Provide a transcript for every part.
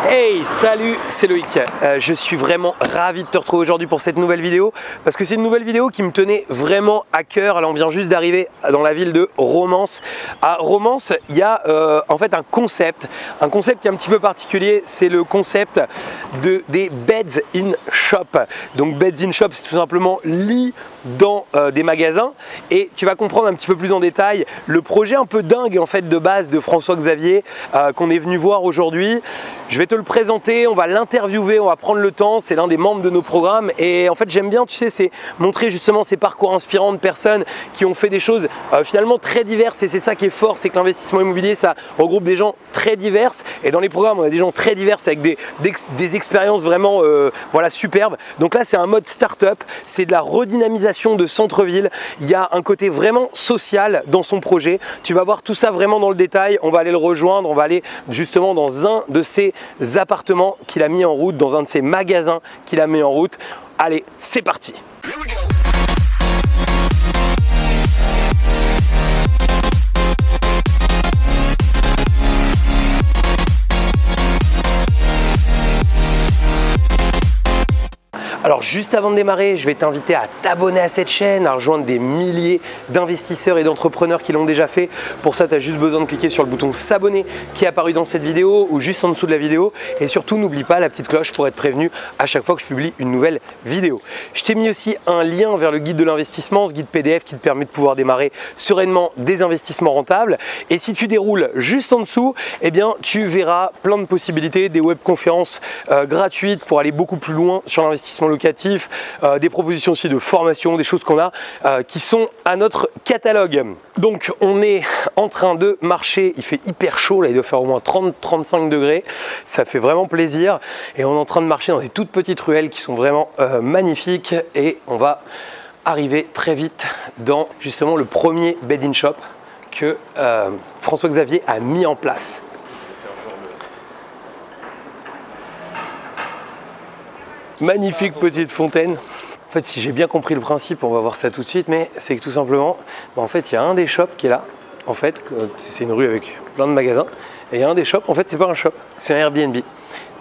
Hey, salut, c'est Loïc. Je suis vraiment ravi de te retrouver aujourd'hui pour cette nouvelle vidéo parce que c'est une nouvelle vidéo qui me tenait vraiment à cœur. Alors on vient juste d'arriver dans la ville de Romance. À Romance, il y a en fait un concept qui est un petit peu particulier. C'est le concept des Beds in Shop. Donc Beds in Shop, c'est tout simplement lit dans des magasins, et tu vas comprendre un petit peu plus en détail le projet un peu dingue en fait de base de François Xavier qu'on est venu voir aujourd'hui. Je vais te le présenter, on va l'interviewer, on va prendre le temps. C'est l'un des membres de nos programmes et en fait j'aime bien, tu sais, c'est montrer justement ces parcours inspirants de personnes qui ont fait des choses finalement très diverses, et c'est ça qui est fort, c'est que l'investissement immobilier ça regroupe des gens très diverses, et dans les programmes on a des gens très diverses avec des expériences vraiment voilà, superbes. Donc là c'est un mode start-up, c'est de la redynamisation de centre-ville. Il y a un côté vraiment social dans son projet. Tu vas voir tout ça vraiment dans le détail. On va aller le rejoindre, on va aller justement dans un de ses appartements qu'il a mis en route, dans un de ses magasins qu'il a mis en route. Allez, c'est parti! Alors juste avant de démarrer, je vais t'inviter à t'abonner à cette chaîne, à rejoindre des milliers d'investisseurs et d'entrepreneurs qui l'ont déjà fait. Pour ça, tu as juste besoin de cliquer sur le bouton s'abonner qui est apparu dans cette vidéo ou juste en dessous de la vidéo. Et surtout, n'oublie pas la petite cloche pour être prévenu à chaque fois que je publie une nouvelle vidéo. Je t'ai mis aussi un lien vers le guide de l'investissement, ce guide PDF qui te permet de pouvoir démarrer sereinement des investissements rentables. Et si tu déroules juste en dessous, eh bien, tu verras plein de possibilités, des webconférences gratuites pour aller beaucoup plus loin sur l'investissement locatif, des propositions aussi de formation, des choses qu'on a qui sont à notre catalogue. Donc on est en train de marcher, il fait hyper chaud là, il doit faire au moins 30-35 degrés, ça fait vraiment plaisir, et on est en train de marcher dans des toutes petites ruelles qui sont vraiment magnifiques, et on va arriver très vite dans justement le premier Bed in Shop que François Xavier a mis en place. Magnifique petite fontaine. En fait, si j'ai bien compris le principe, on va voir ça tout de suite, mais c'est que tout simplement, en fait, il y a un des shops qui est là. En fait, c'est une rue avec plein de magasins, et il y a un des shops, en fait, c'est pas un shop, c'est un Airbnb.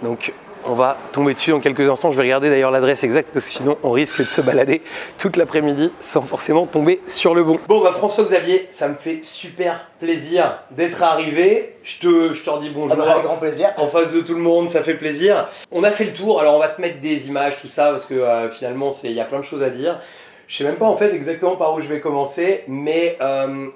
Donc, on va tomber dessus dans quelques instants. Je vais regarder d'ailleurs l'adresse exacte parce que sinon on risque de se balader toute l'après-midi sans forcément tomber sur le bon. Bon, François Xavier, ça me fait super plaisir d'être arrivé. Je te redis bonjour. Avec grand plaisir. En face de tout le monde, ça fait plaisir. On a fait le tour, alors on va te mettre des images, tout ça, parce que finalement il y a plein de choses à dire. Je sais même pas en fait exactement par où je vais commencer, mais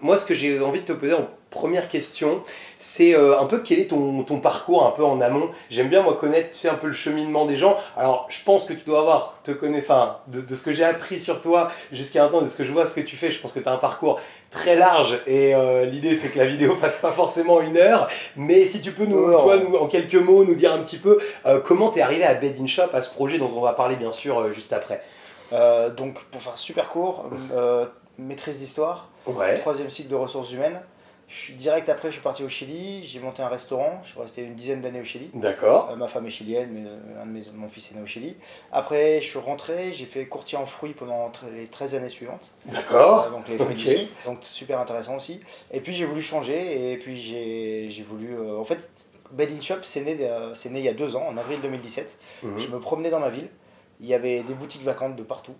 moi ce que j'ai envie de te poser en première question, c'est un peu quel est ton parcours un peu en amont. J'aime bien moi connaître, tu sais, un peu le cheminement des gens. Alors je pense que tu dois de ce que j'ai appris sur toi jusqu'à maintenant, de ce que je vois, ce que tu fais, je pense que tu as un parcours très large, et l'idée c'est que la vidéo fasse pas forcément 1 heure, mais si tu peux nous en quelques mots nous dire un petit peu comment tu es arrivé à Bed in Shop, à ce projet dont on va parler bien sûr juste après. Donc pour faire super court, maîtrise d'histoire, Ouais. 3e cycle de ressources humaines. Direct après, je suis parti au Chili, j'ai monté un restaurant, je suis resté une dizaine d'années au Chili. D'accord. Ma femme est chilienne, mais mon fils est né au Chili. Après, je suis rentré, j'ai fait courtier en fruits pendant les 13 années suivantes. D'accord. Donc les fruits d'ici, donc super intéressant aussi. Et puis j'ai voulu changer, et puis j'ai voulu... en fait, Bed in Shop, c'est né il y a 2 ans, en avril 2017. Je me promenais dans ma ville, il y avait des boutiques vacantes de partout.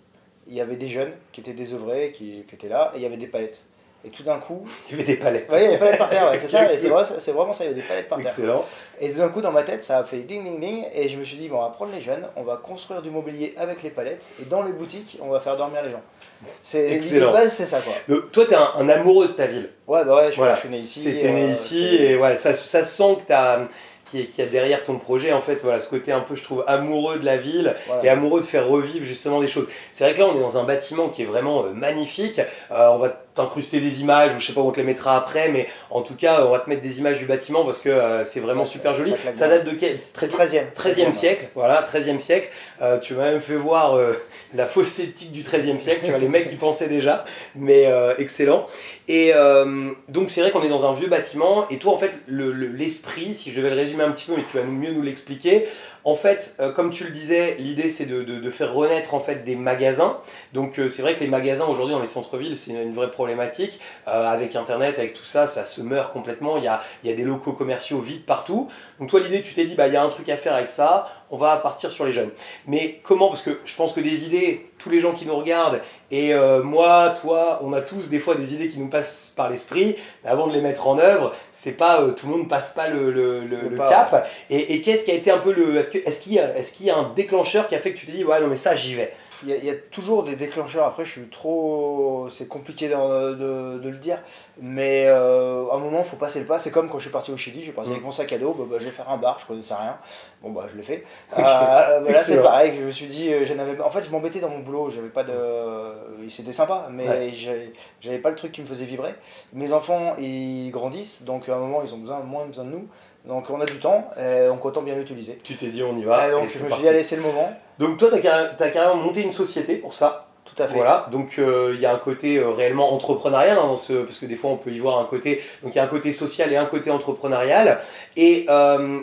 Il y avait des jeunes qui étaient désœuvrés, qui étaient là, et il y avait des palettes. Et tout d'un coup... Il y avait des palettes. Oui, il y avait des palettes par terre, ouais, c'est ça, et c'est vraiment ça, il y avait des palettes par terre. Excellent. Et tout d'un coup, dans ma tête, ça a fait ding ding ding, et je me suis dit, bon, on va prendre les jeunes, on va construire du mobilier avec les palettes, et dans les boutiques, on va faire dormir les gens. L'idée de base, c'est ça, quoi. Donc, toi, tu es un amoureux de ta ville. Ouais, bah ouais, je suis né ici. C'était né ici, et ouais, ça sent que tu as... Qui a derrière ton projet, en fait, voilà, ce côté un peu, je trouve, amoureux de la ville, voilà, et amoureux de faire revivre justement des choses. C'est vrai que là, on est dans un bâtiment qui est vraiment magnifique. On va t'incruster des images, ou je sais pas où on te les mettra après, mais en tout cas, on va te mettre des images du bâtiment parce que c'est vraiment super joli. Ça date de quel 13e siècle, voilà, 13e siècle. Tu m'as même fait voir la fosse sceptique du 13e siècle, tu vois, les mecs qui pensaient déjà, mais excellent. Et donc c'est vrai qu'on est dans un vieux bâtiment, et toi en fait l'esprit, si je vais le résumer un petit peu, mais tu vas mieux nous l'expliquer, en fait comme tu le disais, l'idée c'est de faire renaître en fait des magasins. Donc c'est vrai que les magasins aujourd'hui dans les centres-villes c'est une vraie problématique. problématique. Avec Internet, avec tout ça, ça se meurt complètement. Il y a des locaux commerciaux vides partout. Donc toi, l'idée, tu t'es dit, bah, il y a un truc à faire avec ça, on va partir sur les jeunes. Mais comment? Parce que je pense que des idées, tous les gens qui nous regardent, et moi, toi, on a tous des fois des idées qui nous passent par l'esprit, mais avant de les mettre en œuvre, c'est pas, tout le monde ne passe pas le cap. Et qu'est-ce qui a été un peu le... Est-ce qu'il y a un déclencheur qui a fait que tu t'es dit, ouais, non, mais ça, j'y vais? Il y a toujours des déclencheurs. Après, je suis trop. C'est compliqué de le dire. Mais à un moment, il faut passer le pas. C'est comme quand je suis parti au Chili. Je suis parti avec mon sac à dos. Je vais faire un bar. Je connaissais rien. Bon, bah, je l'ai fait. Là, c'est pareil. Je me suis dit, en fait, je m'embêtais dans mon boulot. J'avais pas de. C'était sympa, mais ouais. J'avais pas le truc qui me faisait vibrer. Mes enfants, ils grandissent. Donc, à un moment, ils ont moins besoin de nous. Donc on a du temps, donc autant bien l'utiliser. Tu t'es dit on y va. Donc je me suis dit allez c'est le moment. Donc toi tu as carrément monté une société pour ça. Tout à fait. Voilà, donc il y a un côté réellement entrepreneurial dans parce que des fois on peut y voir un côté, donc il y a un côté social et un côté entrepreneurial. Et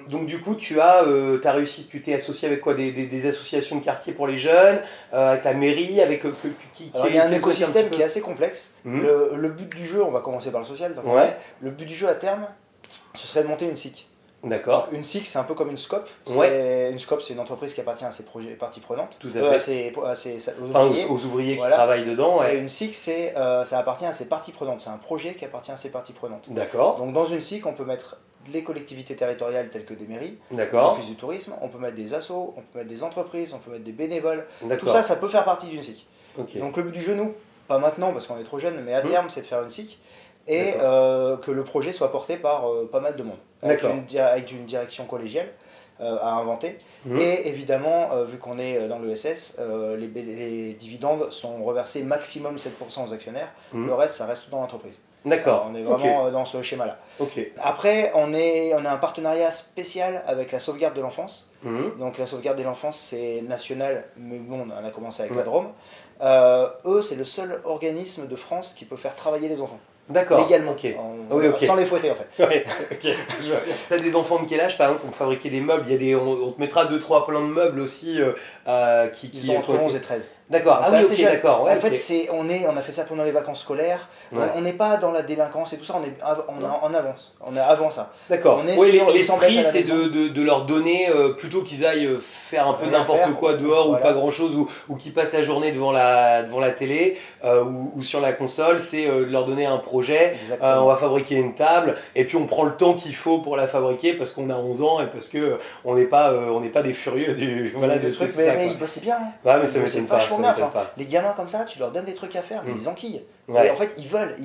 donc du coup tu as réussi, tu t'es associé avec quoi, des associations de quartier pour les jeunes, avec la mairie, avec Alors, il y a un écosystème qui est assez complexe. Le but du jeu, on va commencer par le social. Donc, ouais. Le but du jeu à terme, ce serait de monter une SIC. D'accord. Une SIC, c'est un peu comme une SCOP. Ouais. Une SCOP, c'est une entreprise qui appartient à ses parties prenantes. Tout à fait. Aux ouvriers qui travaillent dedans. Ouais. Et une SIC, ça appartient à ses parties prenantes. C'est un projet qui appartient à ses parties prenantes. D'accord. Donc dans une SIC, on peut mettre les collectivités territoriales telles que des mairies, l'office du tourisme, on peut mettre des assos, on peut mettre des entreprises, on peut mettre des bénévoles. Tout ça, ça peut faire partie d'une SIC. Okay. Donc le but du jeu, nous, pas maintenant parce qu'on est trop jeune, mais à terme, c'est de faire une SIC. Et que le projet soit porté par pas mal de monde, avec une direction collégiale à inventer. Et évidemment, vu qu'on est dans l'ESS, les dividendes sont reversés maximum 7% aux actionnaires, le reste, ça reste dans l'entreprise. D'accord. On est vraiment dans ce schéma-là. Après, on a un partenariat spécial avec la sauvegarde de l'enfance. Donc la sauvegarde de l'enfance, c'est national, mais bon, on a commencé avec la Drôme. Eux, c'est le seul organisme de France qui peut faire travailler les enfants. D'accord. Légalement, sans les fouetter en fait. Ouais, okay. T'as des enfants de quel âge par exemple pour fabriquer des meubles? Il y a on te mettra 2-3 plans de meubles aussi qui ont entre 11 et 13. D'accord, ah oui, ok, d'accord. Ouais, en fait, on a fait ça pendant les vacances scolaires. Ouais. On n'est pas dans la délinquance et tout ça, on est en avance. On est avant ça. D'accord. Oui, l'esprit, c'est de leur donner, plutôt qu'ils aillent faire un peu n'importe quoi dehors ou pas grand chose, ou qu'ils passent la journée devant la télé ou sur la console, c'est de leur donner un projet. On va fabriquer une table et puis on prend le temps qu'il faut pour la fabriquer parce qu'on a 11 ans et parce qu'on n'est pas des furieux du truc. Mais ils bossaient bien. Ouais, mais ça m'étonne pas. Les gamins comme ça, tu leur donnes des trucs à faire, mais ils enquillent. Ouais. Et en fait, ils veulent.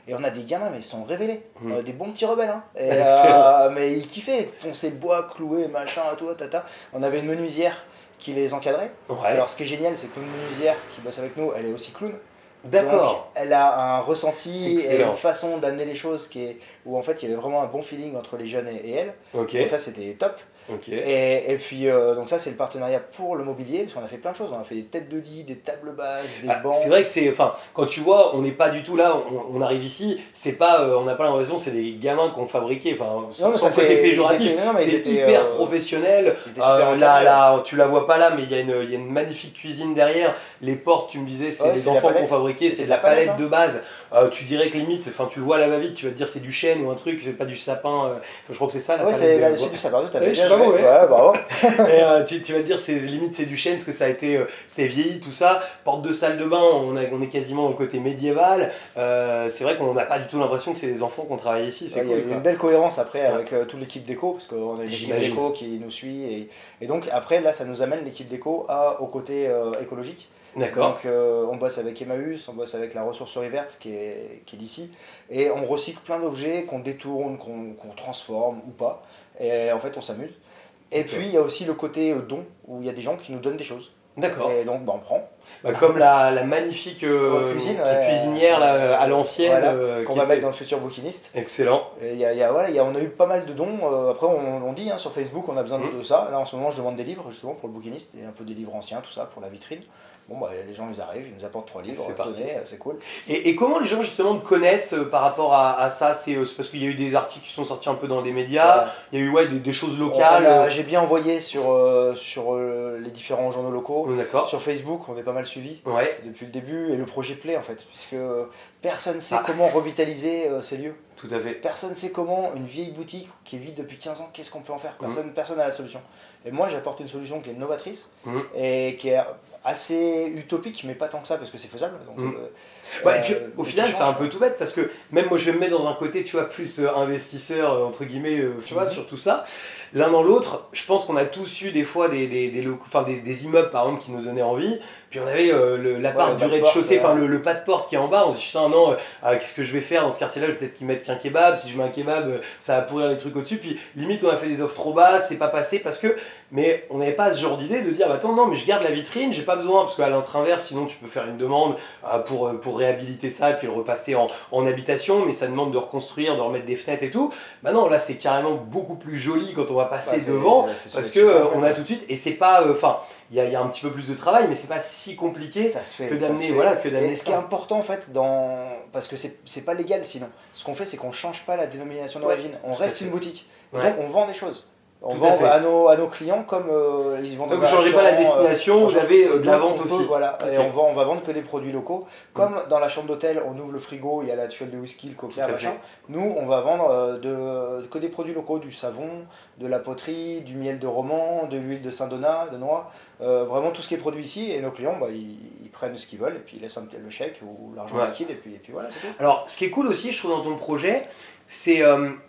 Et on a des gamins, mais ils sont révélés. Des bons petits rebelles. Hein. Mais ils kiffaient. Poncer le bois, clouer, machin, tout, tata. On avait une menuisière qui les encadrait. Ouais. Alors, ce qui est génial, c'est que une menuisière qui bosse avec nous, elle est aussi clown. D'accord. Elle a un ressenti et une façon d'amener les choses où en fait, il y avait vraiment un bon feeling entre les jeunes et elle. Donc ça, c'était top. Et puis donc ça c'est le partenariat pour le mobilier parce qu'on a fait plein de choses, on a fait des têtes de lit, des tables basses, des bancs. C'est vrai que quand tu vois, on n'est pas du tout là, on arrive ici, c'est pas, on n'a pas l'impression c'est des gamins qu'on fabriquait, sans côté péjoratif, c'est hyper professionnel. Là, tu la vois pas là, mais il y a une magnifique cuisine derrière. Les portes, tu me disais, c'est des enfants qu'on fabriquait, c'est de la palette de base. Tu dirais que limite, tu le vois à la va-vite, tu vas te dire c'est du chêne ou un truc, c'est pas du sapin. Je crois que c'est ça. Ouais, c'est du sapin. Ouais, bravo. Et tu vas te dire limite c'est du chêne parce que c'était vieilli tout ça. Porte de salle de bain, on est quasiment au côté médiéval. C'est vrai qu'on n'a pas du tout l'impression que c'est des enfants qu'on travaille ici. C'est cool. Il y a une belle cohérence après avec toute l'équipe déco parce qu'on a une équipe déco qui nous suit et donc après là ça nous amène l'équipe déco au côté écologique. D'accord. Donc on bosse avec Emmaüs, on bosse avec la ressourcerie verte qui est d'ici et on recycle plein d'objets qu'on détourne, qu'on transforme ou pas. Et en fait on s'amuse. Et puis il y a aussi le côté don où il y a des gens qui nous donnent des choses. D'accord. Et donc on prend. Comme la magnifique cuisinière à l'ancienne qu'on va mettre dans le futur bouquiniste. Excellent. Et on a eu pas mal de dons. Après on dit sur Facebook on a besoin de ça. Là en ce moment je demande des livres justement pour le bouquiniste et un peu des livres anciens, tout ça pour la vitrine. Bon les gens ils arrivent, ils nous apportent 3 livres, c'est cool. Et comment les gens justement te connaissent par rapport à ça? C'est parce qu'il y a eu des articles qui sont sortis un peu dans des médias, il y a eu des choses locales. J'ai bien envoyé sur les différents journaux locaux, D'accord. Sur Facebook, on est pas mal suivi Ouais. depuis le début et le projet plaît en fait, puisque personne ne sait comment revitaliser ces lieux. Tout à fait. Personne ne sait comment une vieille boutique qui est vide depuis 15 ans, qu'est-ce qu'on peut en faire. Personne n'a la solution. Et moi, j'apporte une solution qui est novatrice et qui est assez utopique, mais pas tant que ça, parce que c'est faisable. Donc, et puis au final, c'est un peu tout bête parce que même moi, je vais me mettre dans un côté, tu vois, plus investisseur, entre guillemets, tu vois, sur tout ça. L'un dans l'autre, je pense qu'on a tous eu des fois des immeubles, par exemple, qui nous donnaient envie. Puis on avait l'appart du rez-de-chaussée, enfin le pas de porte qui est en bas. On se dit, putain, non, qu'est-ce que je vais faire dans ce quartier-là? Je vais peut-être qu'ils mettent qu'un kebab. Si je mets un kebab, ça va pourrir les trucs au-dessus. Puis limite, on a fait des offres trop basses, c'est pas passé parce que. Mais on n'avait pas ce genre d'idée de dire, bah, attends, non, mais je garde la vitrine, j'ai pas besoin, parce qu'à l'inverse, sinon tu peux faire une demande pour réhabiliter ça et puis le repasser en habitation, mais ça demande de reconstruire, de remettre des fenêtres et tout. Bah non, là c'est carrément beaucoup plus joli quand on va passer devant, parce que on a tout de suite, et c'est pas, il y a un petit peu plus de travail, mais c'est pas si compliqué que d'amener et ce qui est important en fait, parce que c'est pas légal sinon, ce qu'on fait c'est qu'on change pas la dénomination d'origine, on reste une boutique, donc on vend des choses. On vend à nos clients comme ils vendent. Vous ne changez pas la destination, vous avez de la vente aussi. Voilà, et on va vendre que des produits locaux. Comme dans la chambre d'hôtel, on ouvre le frigo, il y a la tuile de whisky, le coca, machin. Nous, on va vendre que des produits locaux, du savon, de la poterie, du miel de roman, de l'huile de Saint-Donat, de noix. Vraiment tout ce qui est produit ici. Et nos clients, bah, ils prennent ce qu'ils veulent et puis ils laissent le chèque ou l'argent liquide et puis voilà, c'est tout. Alors, ce qui est cool aussi, je trouve, dans ton projet, c'est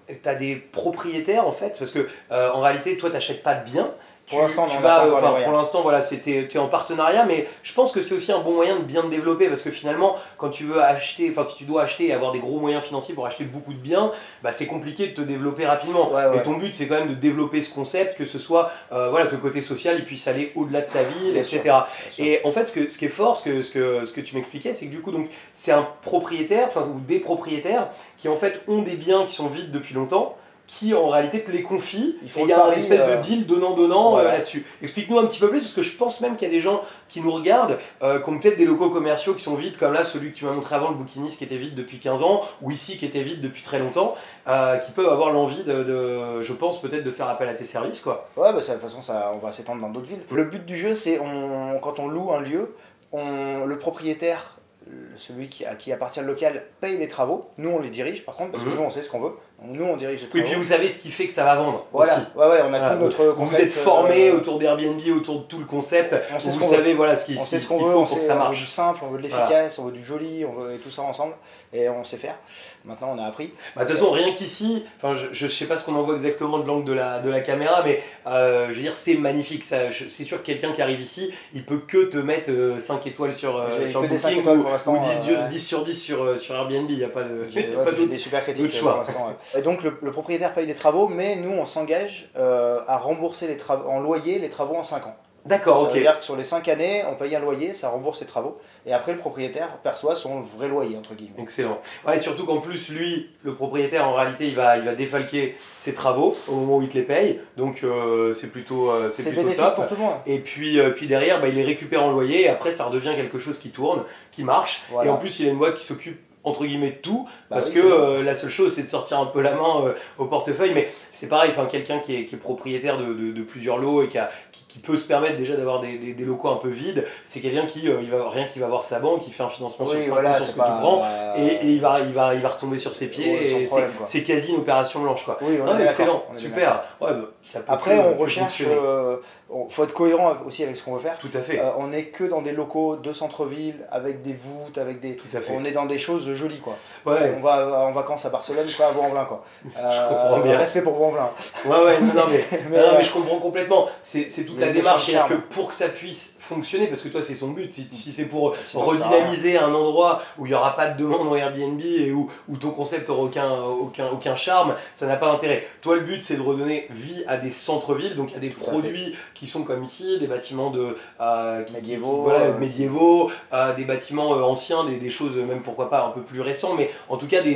tu as des propriétaires en fait, parce que en réalité, toi, tu n'achètes pas de biens. Pour l'instant, pour l'instant, voilà, t'es en partenariat, mais je pense que c'est aussi un bon moyen de bien te développer parce que finalement, quand tu veux acheter, enfin, si tu dois acheter et avoir des gros moyens financiers pour acheter beaucoup de biens, bah, c'est compliqué de te développer rapidement. Et ton but, c'est quand même de développer ce concept, que ce soit que le côté social, il puisse aller au-delà de ta ville, etc. Et en fait, ce qui est fort, ce que tu m'expliquais, c'est que du coup, donc, c'est un propriétaire, ou des propriétaires qui en fait ont des biens qui sont vides depuis longtemps, qui en réalité te les confie, et il y a un espèce de deal donnant-donnant là-dessus. Explique-nous un petit peu plus, parce que je pense même qu'il y a des gens qui nous regardent, qui ont peut-être des locaux commerciaux qui sont vides, comme là celui que tu m'as montré avant, le bouquiniste qui était vide depuis 15 ans, ou ici qui était vide depuis très longtemps, qui peuvent avoir l'envie je pense peut-être de faire appel à tes services, quoi. Ouais, bah, de toute façon, on va s'étendre dans d'autres villes. Le but du jeu, c'est quand on loue un lieu, le propriétaire, celui à qui appartient le local, paye les travaux. Nous, on les dirige par contre, parce que nous, on sait ce qu'on veut. Nous, on dirige les travaux. Oui, puis vous savez ce qui fait que ça va vendre. Voilà, aussi. On a tout notre concept. Vous êtes formé autour d'Airbnb, autour de tout le concept. Vous savez ce qu'il faut pour que ça marche. On veut du simple, on veut de l'efficace, on veut du joli, on veut tout ça ensemble. Et on sait faire. Maintenant, on a appris. De toute façon, rien qu'ici, je sais pas ce qu'on en voit exactement de l'angle de la caméra, mais je veux dire, c'est magnifique. C'est sûr que quelqu'un qui arrive ici, il peut que te mettre 5 étoiles sur Booking ou 10 sur 10 sur Airbnb. Il n'y a pas de des super critiques pour l'instant. Et donc, le propriétaire paye les travaux, mais nous, on s'engage à rembourser en loyer les travaux en 5 ans. D'accord, ok. C'est-à-dire que sur les 5 années, on paye un loyer, ça rembourse les travaux, et après le propriétaire perçoit son vrai loyer, entre guillemets. Excellent. Ouais, surtout qu'en plus, lui, le propriétaire, en réalité, il va défalquer ses travaux au moment où il te les paye, donc c'est plutôt top. Pour tout le monde. Et puis derrière, il les récupère en loyer, et après, ça redevient quelque chose qui tourne, qui marche, et en plus, il a une boîte qui s'occupe entre guillemets de tout, parce que la seule chose c'est de sortir un peu la main au portefeuille, mais c'est pareil, quelqu'un qui est propriétaire de plusieurs lots et qui peut se permettre déjà d'avoir des locaux un peu vides, c'est quelqu'un qui va voir sa banque, qui fait un financement sur 5 ans sur ce que tu prends, et il va retomber sur ses pieds, et c'est quasi une opération blanche, quoi. Oui, excellent, super. Après on recherche, faut être cohérent aussi avec ce qu'on veut faire. Tout à fait. On n'est que dans des locaux de centre-ville, avec des voûtes, on est dans des choses jolies, quoi. Ouais. On va en vacances à Barcelone, pas à Vaux-en-Velin, quoi. Je comprends bien. Respect pour Vaux-en-Velin. mais je comprends complètement. C'est toute la démarche, c'est-à-dire que pour que ça puisse fonctionner, parce que toi c'est son but, si c'est pour redynamiser un endroit où il n'y aura pas de demande en Airbnb et où ton concept n'aura aucun charme, ça n'a pas d'intérêt. Toi le but c'est de redonner vie à des centres-villes, donc il y a des produits qui sont comme ici, des bâtiments médiévaux, des bâtiments anciens, des choses même pourquoi pas un peu plus récents, mais en tout cas des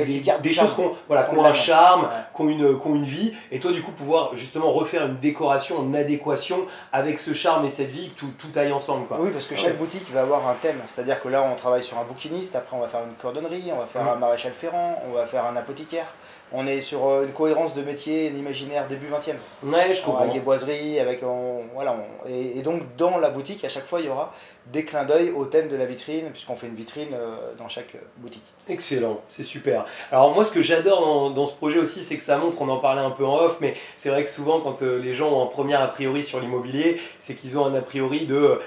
choses qui ont un charme, qui ont une vie, et toi du coup pouvoir justement refaire une décoration en adéquation avec ce charme et cette vie, que tout aille ensemble, quoi. Oui, parce que chaque boutique va avoir un thème, c'est-à-dire que là on travaille sur un bouquiniste, après on va faire une cordonnerie, on va faire un maréchal ferrant, on va faire un apothicaire, On est sur une cohérence de métier, un imaginaire début 20e. Ouais, je comprends. Avec des boiseries, et donc dans la boutique, à chaque fois, il y aura des clins d'œil au thème de la vitrine, puisqu'on fait une vitrine dans chaque boutique. Excellent, c'est super. Alors moi ce que j'adore dans ce projet aussi, c'est que ça montre, on en parlait un peu en off, mais c'est vrai que souvent quand les gens ont un premier a priori sur l'immobilier, c'est qu'ils ont un a priori de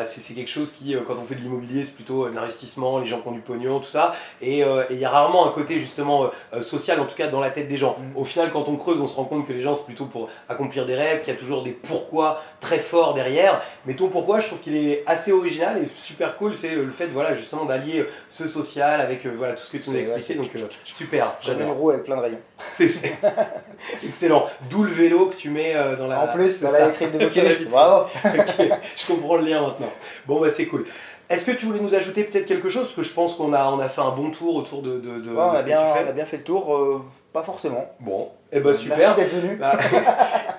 c'est quelque chose qui, quand on fait de l'immobilier, c'est plutôt de l'investissement, les gens qui ont du pognon, tout ça, et il y a rarement un côté justement social, en tout cas dans la tête des gens. Au final, quand on creuse, on se rend compte que les gens c'est plutôt pour accomplir des rêves, qu'il y a toujours des pourquoi très forts derrière, mais ton pourquoi, je trouve qu'il est assez original et super cool, c'est le fait voilà, justement d'allier ce social avec voilà, tout ce que tu nous as expliqué, donc super, j'adore. Une roue avec plein de rayons. C'est excellent, d'où le vélo que tu mets dans la... En plus, dans la vitrine de Bucarest, bravo. Okay, je comprends le lien maintenant. Bon bah c'est cool. Est-ce que tu voulais nous ajouter peut-être quelque chose? Parce que je pense qu'on a fait un bon tour autour de on a bien fait le tour, pas forcément. Bon, et bah super. Merci d'être venu.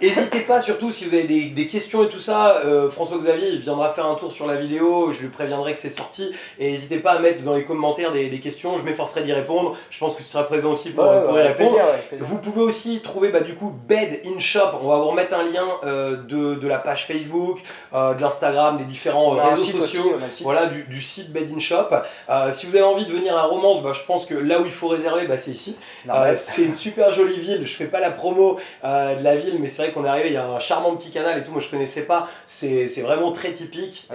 N'hésitez pas, surtout si vous avez des questions et tout ça, François-Xavier il viendra faire un tour sur la vidéo, je lui préviendrai que c'est sorti, et n'hésitez pas à mettre dans les commentaires des questions, je m'efforcerai d'y répondre, je pense que tu seras présent aussi pour y répondre. Plaisir. Vous pouvez aussi trouver du coup Bed in Shop, on va vous remettre un lien de la page Facebook, de l'Instagram, des différents réseaux sociaux, voilà, du site Bed in Shop. Si vous avez envie de venir à Romance, je pense que là où il faut réserver, c'est ici. C'est une super jolie ville, je fais pas la promo de la ville, mais c'est vrai qu'on est arrivé, il y a un charmant petit canal et tout, moi je connaissais pas, c'est vraiment très typique,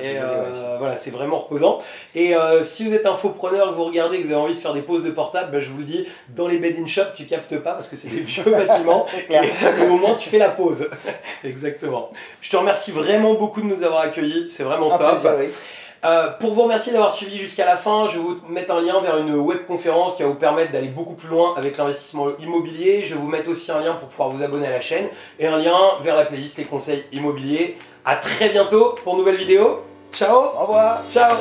voilà, c'est vraiment reposant. Et si vous êtes un faux preneur, que vous regardez, que vous avez envie de faire des pauses de portable, je vous le dis, dans les Bed in Shop, tu captes pas parce que c'est des vieux bâtiments, et au moins tu fais la pause. Exactement. Je te remercie vraiment beaucoup de nous avoir accueillis, c'est vraiment top. Plaisir, oui. Pour vous remercier d'avoir suivi jusqu'à la fin, je vais vous mettre un lien vers une webconférence qui va vous permettre d'aller beaucoup plus loin avec l'investissement immobilier. Je vais vous mettre aussi un lien pour pouvoir vous abonner à la chaîne et un lien vers la playlist Les conseils immobiliers. A très bientôt pour une nouvelle vidéo. Ciao. Au revoir. Ciao.